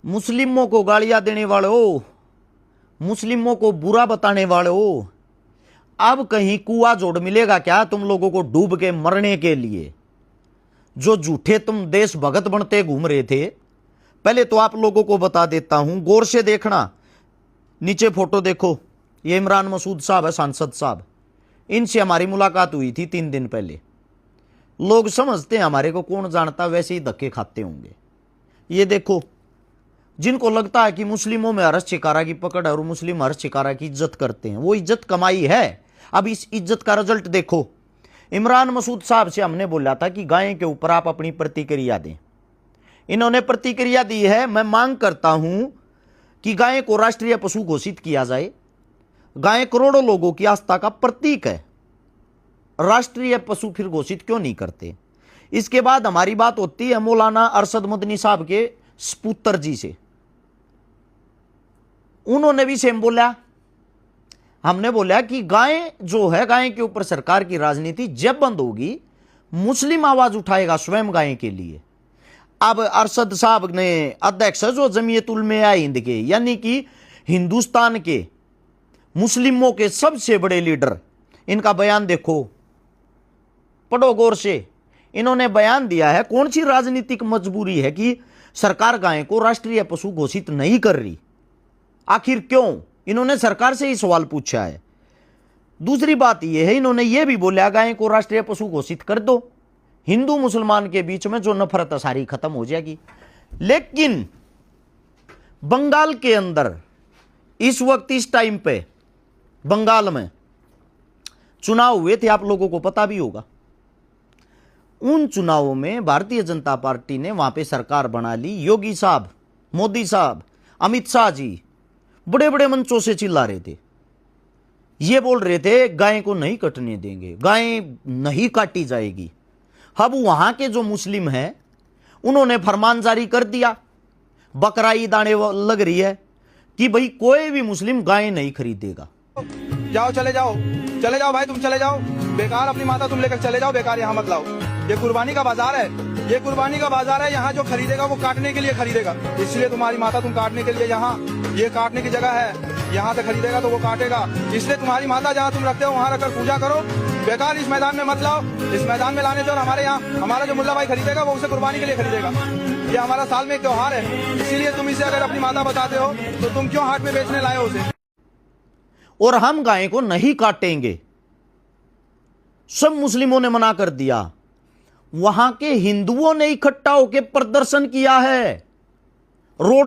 मुस्लिमों को गालियां देने वालों, मुस्लिमों को बुरा बताने वालों, अब कहीं कुआं जोड़ मिलेगा क्या तुम लोगों को डूब के मरने के लिए? जो झूठे तुम देश भगत बनते घूम रहे थे। पहले तो आप लोगों को बता देता हूं, गौर से देखना, नीचे फोटो देखो, ये इमरान मसूद साहब है, सांसद साहब। इनसे हमारी मुलाकात हुई थी 3 दिन पहले। लोग समझते हैं हमारे को कौन जानता, वैसे ही धक्के खाते होंगे। ये देखो, जिनको लगता है कि मुस्लिमों में हर्ष शिकारा की पकड़ है और मुस्लिम हर्ष शिकारा की इज्जत करते हैं, वो इज्जत कमाई है। अब इस इज्जत का रिजल्ट देखो। इमरान मसूद साहब से हमने बोला था कि गाय के ऊपर आप अपनी प्रतिक्रिया दें। इन्होंने प्रतिक्रिया दी है। मैं मांग करता हूं कि गाय को राष्ट्रीय पशु घोषित किया जाए। गाय करोड़ों लोगों की आस्था का प्रतीक है, राष्ट्रीय पशु फिर घोषित क्यों नहीं करते? इसके बाद हमारी बात होती है मौलाना अरशद मदनी साहब के सपुत्र जी से। उन्होंने भी सेम बोला। हमने बोला कि गाय जो है, गाय के ऊपर सरकार की राजनीति जब बंद होगी, मुस्लिम आवाज उठाएगा स्वयं गाय के लिए। अब अरशद साहब ने, अध्यक्ष जो जमीयत उलमा हिंद के, यानी कि हिंदुस्तान के मुस्लिमों के सबसे बड़े लीडर, इनका बयान देखो, पढ़ो गौर से। इन्होंने बयान दिया है। कौन सी राजनीतिक मजबूरी है कि सरकार गाय को राष्ट्रीय पशु घोषित नहीं कर रही? आखिर क्यों? इन्होंने सरकार से ही सवाल पूछा है। दूसरी बात यह है, इन्होंने यह भी बोला गाय को राष्ट्रीय पशु घोषित कर दो, हिंदू मुसलमान के बीच में जो नफरत है सारी खत्म हो जाएगी। लेकिन बंगाल के अंदर इस वक्त, इस टाइम पे बंगाल में चुनाव हुए थे, आप लोगों को पता भी होगा। उन चुनावों में भारतीय जनता पार्टी ने वहां पे सरकार बना ली। योगी साहब, मोदी साहब, अमित शाह जी बड़े बड़े मंचों से चिल्ला रहे थे, ये बोल रहे थे गाय को नहीं कटने देंगे, गाय नहीं काटी जाएगी। अब वहां के जो मुस्लिम हैं उन्होंने फरमान जारी कर दिया, बकरा ईद आने लग रही है कि भाई कोई भी मुस्लिम गाय नहीं खरीदेगा। जाओ, चले जाओ भाई, तुम चले जाओ। बेकार अपनी माता तुम लेकर चले जाओ, बेकार यहाँ मत लाओ। ये कुर्बानी का बाजार है, ये कुर्बानी का बाजार है। यहाँ जो खरीदेगा वो काटने के लिए खरीदेगा। इसलिए तुम्हारी माता तुम काटने के लिए, यहाँ ये काटने की जगह है, यहाँ से खरीदेगा तो वो काटेगा। इसलिए तुम्हारी माता जहाँ तुम रखते हो वहाँ रखकर पूजा करो। बेकार इस मैदान में मत लाओ। इस मैदान में लाने से और हमारे यहाँ हमारा जो मुल्ला भाई खरीदेगा वो उसे कुर्बानी के लिए खरीदेगा। ये हमारा साल में एक त्योहार है, इसीलिए तुम इसे अगर अपनी माता बताते हो तो तुम क्यों हाट में बेचने लाए हो उसे? और हम गाय को नहीं काटेंगे, सब मुस्लिमों ने मना कर दिया। वहां के हिंदुओं ने इकट्ठा होकर प्रदर्शन किया है, रोड